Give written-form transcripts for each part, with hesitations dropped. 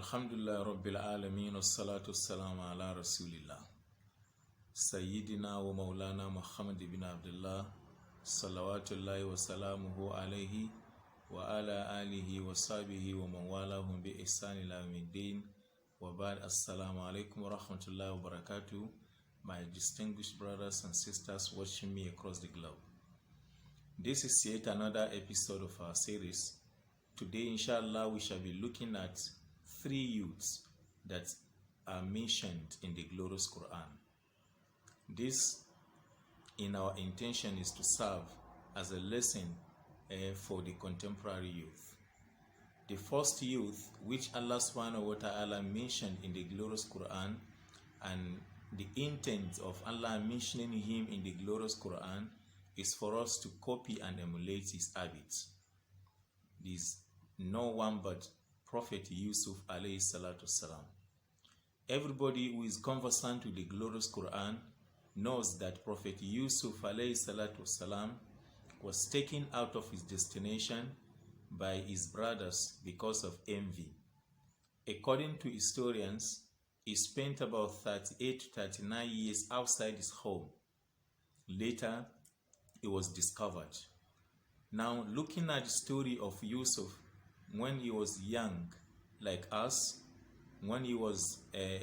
Alhamdulillah Rabbil Alameen wassalatu wassalamu ala Rasulillah Sayyidina wa Maulana Muhammad ibn Abdullah Salawatullahi wa salamuhu alayhi wa ala alihi wa sahbihi wa man walahum bi ihsani ila yawmiddin wa ba'd. Assalamu alaikum wa rahmatullahi wa barakatuh, my distinguished brothers and sisters watching me across the globe. This is yet another episode of our series. Today, inshallah, we shall be looking at 3 youths that are mentioned in the glorious Quran. This, in our intention, is to serve as a lesson for the contemporary youth. The first youth which Allah subhanahu wa ta'ala mentioned in the glorious Quran, and the intent of Allah mentioning him in the glorious Quran is for us to copy and emulate his habits. This is no one but Prophet Yusuf alayhi salatu salam. Everybody who is conversant with the glorious Quran knows that Prophet Yusuf alayhi salatu salam was taken out of his destination by his brothers because of envy. According to historians, he spent about 38 to 39 years outside his home. Later, he was discovered. Now, looking at the story of Yusuf when he was young, like us, when he was a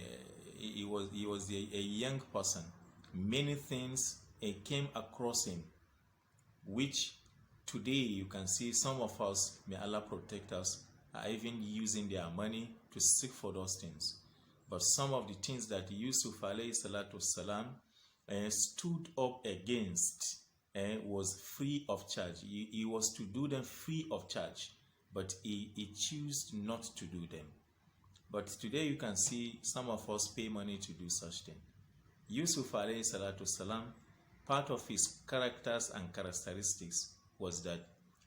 young person, many things came across him, which today you can see some of us, may Allah protect us, are even using their money to seek for those things. But some of the things that Yusuf alayhi salatu salam stood up against was free of charge. He was to do them free of charge, but he chose not to do them. But today you can see some of us pay money to do such thing. Yusuf alayhi salatu salam, part of his characters and characteristics was that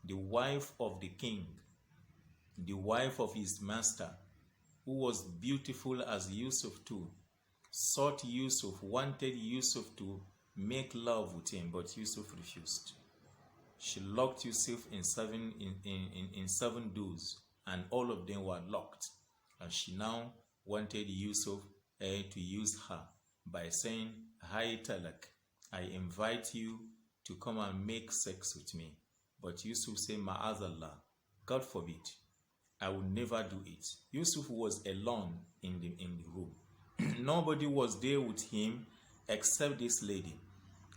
the wife of the king, the wife of his master, who was beautiful as Yusuf too, sought Yusuf, wanted Yusuf to make love with him, but Yusuf refused. She locked Yusuf in seven doors, and all of them were locked. And she now wanted Yusuf to use her by saying, "Hi Talak, I invite you to come and make sex with me." But Yusuf said, "Ma'azallah, God forbid, I will never do it." Yusuf was alone in the room. Nobody was there with him except this lady,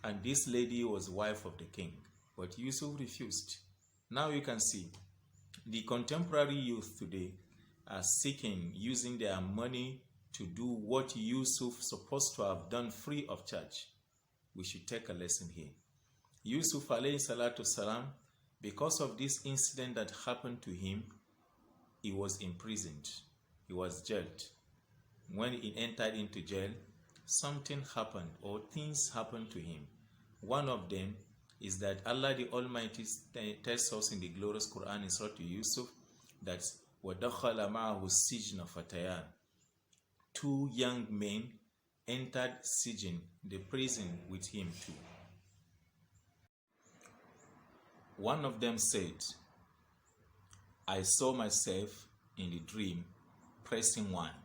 and this lady was wife of the king. But Yusuf refused. Now you can see the contemporary youth today are seeking, using their money to do what Yusuf supposed to have done free of charge. We should take a lesson here. Yusuf alayhi salatu salam, because of this incident that happened to him, he was imprisoned. He was jailed. When he entered into jail, something happened, or things happened to him. One of them is that Allah the Almighty tells us in the glorious Quran in Surah Yusuf that وَدَخَلَ مَعَهُ السِّجْنَ فَتَيَانِ, 2 young men entered Sijin, the prison, with him too. One of them said, "I saw myself in the dream pressing one."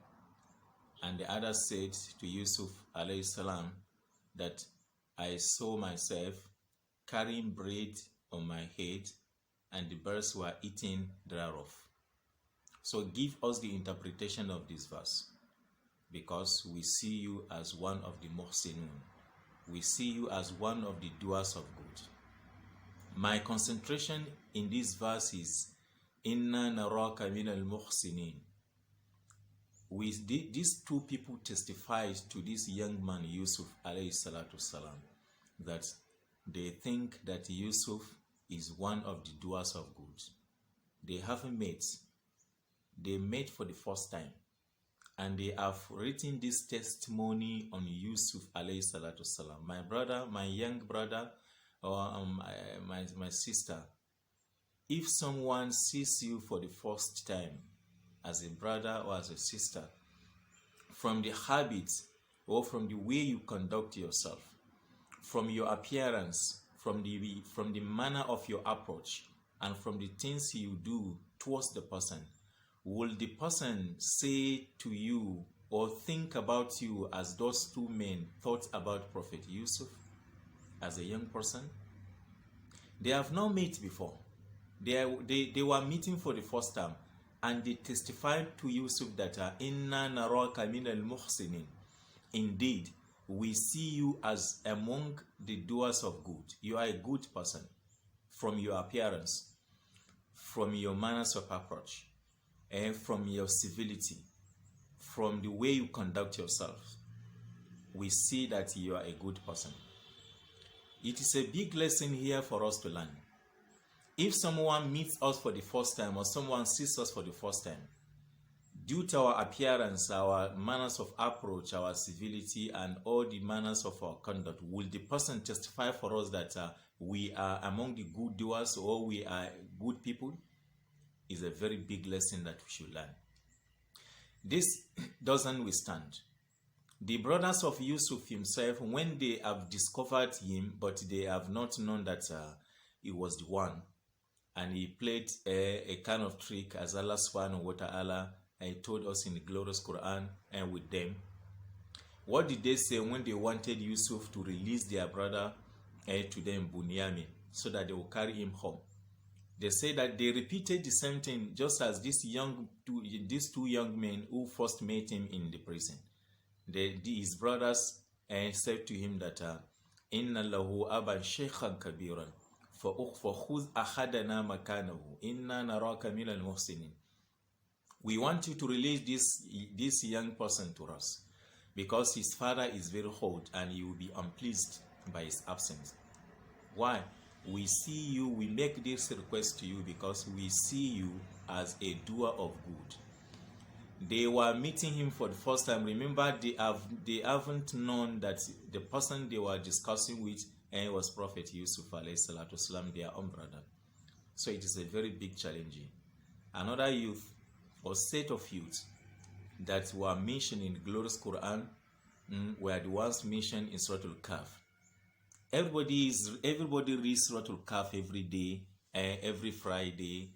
And the other said to Yusuf alayhi salam that, "I saw myself carrying bread on my head, and the birds were eating thereof." So give us the interpretation of this verse, because we see you as one of the muhsinun. We see you as one of the doers of good. My concentration in this verse is Inna naraka min al-muhsinin. These 2 people testified to this young man Yusuf alayhi salatu salam that they think that Yusuf is one of the doers of good. They haven't met. They met for the first time, and they have written this testimony on Yusuf alayhi salatu salam. My brother, my young brother, or my sister, if someone sees you for the first time as a brother or as a sister, from the habits or from the way you conduct yourself, from your appearance, from the manner of your approach, and from the things you do towards the person, will the person say to you or think about you as those two men thought about Prophet Yusuf as a young person? They have not met before. They were meeting for the first time, and they testified to Yusuf that Inna naraka min al-muhsinin. Indeed, we see you as among the doers of good. You are a good person from your appearance, from your manners of approach, and from your civility, from the way you conduct yourself. We see that you are a good person. It is a big lesson here for us to learn. If someone meets us for the first time or someone sees us for the first time, due to our appearance, our manners of approach, our civility, and all the manners of our conduct, will the person testify for us that we are among the good doers or we are good people? Is a very big lesson that we should learn. This doesn't withstand. The brothers of Yusuf himself, when they have discovered him, but they have not known that he was the one, and he played a kind of trick, as Allah subhanahu wa ta'ala told us in the glorious Quran, and with them. What did they say when they wanted Yusuf to release their brother to them, Bunyamin, so that they will carry him home? They say that they repeated the same thing, just as these two young men who first met him in the prison. His brothers said to him that Inna lahu aban shaykhan kabiran فَخُذْ أَحَدَنَا مَكَانَهُ إِنَّا نَرَاكَ مِنَ الْمُحْسِنِينَ. We want you to release this young person to us, because his father is very old and he will be unpleased by his absence. Why? We see you, we make this request to you because we see you as a doer of good. They were meeting him for the first time. Remember, they haven't known that the person they were discussing with was Prophet Yusuf alayhi salatu wasalam, their own brother. So it is a very big challenge. Another youth or set of youth that were mentioned in the glorious Quran were the ones mentioned in Surah Al-Kahf. Everybody reads Surah Al-Kahf every day, every Friday.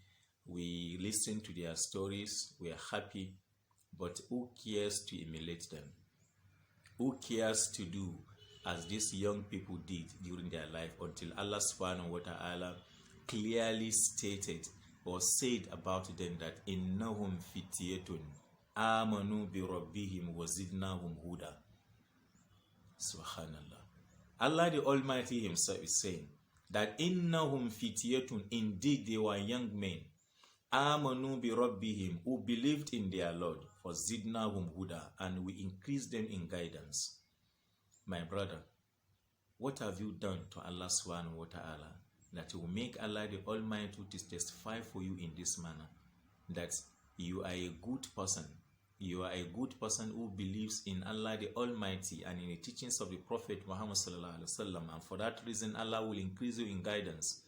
We listen to their stories, we are happy, but who cares to emulate them? Who cares to do as these young people did during their life, until Allah subhanahu wa ta'ala clearly stated or said about them that innahum fityatun amanu bi rabbihim wa zidnahum huda. Subhanallah. Allah the Almighty himself is saying that innahum fityatun, indeed they were young men, amanu bi rabbihim, who believed in their Lord, for zidnahum huda, and we increased them in guidance. My brother, what have you done to Allah subhanahu wa ta'ala that will make Allah the Almighty to testify for you in this manner, that you are a good person? You are a good person who believes in Allah the Almighty and in the teachings of the Prophet Muhammad sallallahu alaihi wasallam, and for that reason Allah will increase you in guidance.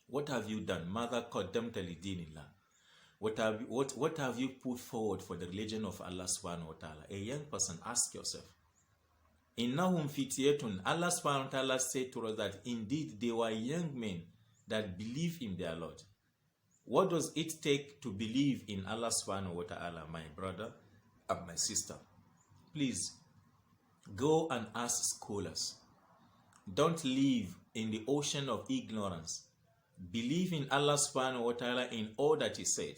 What have you done? Mother qaddamta lidinillah. What have you put forward for the religion of Allah subhanahu wa ta'ala? A young person, ask yourself. Innahum fityatun. Allah subhanahu wa ta'ala said to us that indeed they were young men that believe in their Lord. What does it take to believe in Allah subhanahu wa ta'ala, my brother and my sister? Please, go and ask scholars. Don't live in the ocean of ignorance. Believe in Allah subhanahu wa ta'ala in all that He said.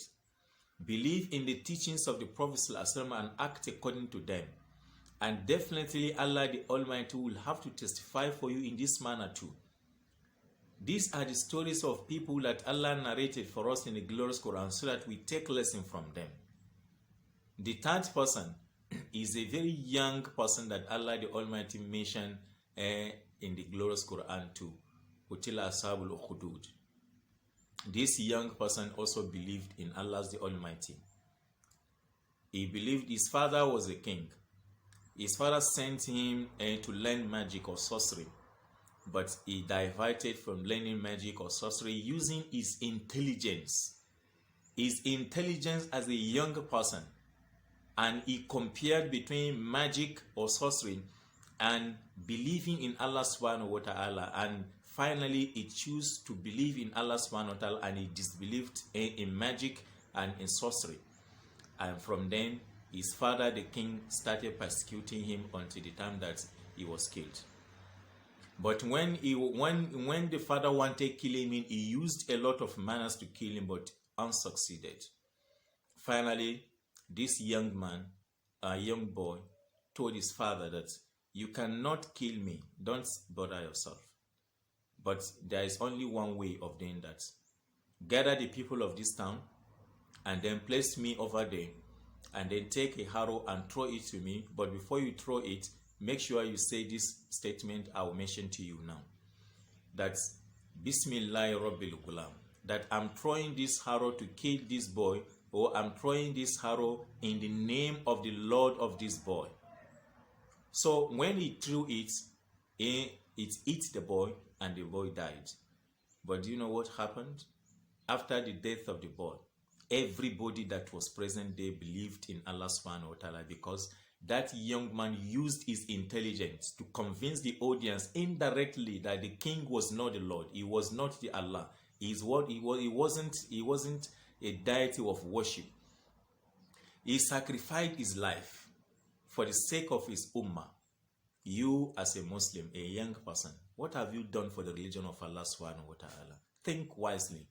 Believe in the teachings of the Prophet sallallahu alaihi wasallam and act according to them. And definitely Allah the Almighty will have to testify for you in this manner too. These are the stories of people that Allah narrated for us in the glorious Quran, so that we take lesson from them. The third person is a very young person that Allah the Almighty mentioned in the glorious Quran too. Utila ashabul ukhudud. This young person also believed in Allah the Almighty. He believed his father was a king. His father sent him to learn magic or sorcery, but he diverted from learning magic or sorcery using his intelligence. His intelligence as a young person, and he compared between magic or sorcery and believing in Allah subhanahu wa ta'ala, and finally he chose to believe in Allah subhanahu wa ta'ala, and he disbelieved in magic and in sorcery. And from then, his father, the king, started persecuting him until the time that he was killed. But when the father wanted killing him, he used a lot of manners to kill him, but unsucceeded. Finally, this young man, a young boy, told his father that you cannot kill me, don't bother yourself. But there is only one way of doing that. Gather the people of this town and then place me over there, and then take a harrow and throw it to me. But before you throw it, make sure you say this statement I will mention to you now. That's Bismillah Rabbil Gulam. That I'm throwing this harrow to kill this boy, or I'm throwing this harrow in the name of the Lord of this boy. So when he threw it, it hit the boy and the boy died. But do you know what happened? After the death of the boy, everybody that was present there believed in Allah subhanahu wa ta'ala, because that young man used his intelligence to convince the audience indirectly that the king was not the Lord. He was not the Allah. He wasn't a deity of worship. He sacrificed his life for the sake of his ummah. You as a Muslim, a young person, what have you done for the religion of Allah subhanahu wa ta'ala? Think wisely.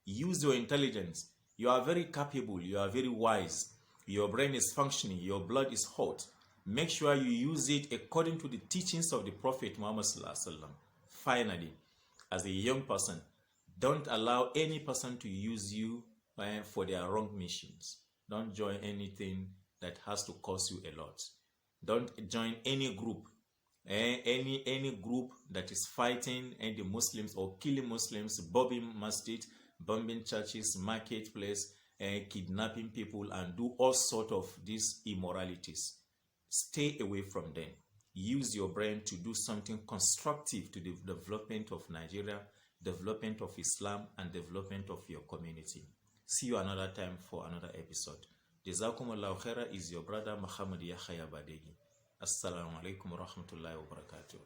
Use your intelligence. You are very capable. You are very wise. Your brain is functioning. Your blood is hot. Make sure you use it according to the teachings of the Prophet Muhammad sallallahu alaihi wasallam. Finally, as a young person, don't allow any person to use you for their wrong missions. Don't join anything that has to cost you a lot. Don't join any group, any group that is fighting the Muslims or killing Muslims, bombing masjid, bombing churches, marketplace, kidnapping people, and do all sorts of these immoralities. Stay away from them. Use your brain to do something constructive to the development of Nigeria, development of Islam, and development of your community. See you another time for another episode. Jazakumullahu khaira is your brother Muhammad Yahya Badeggi. Assalamu alaikum wa rahmatullahi wa barakatuh.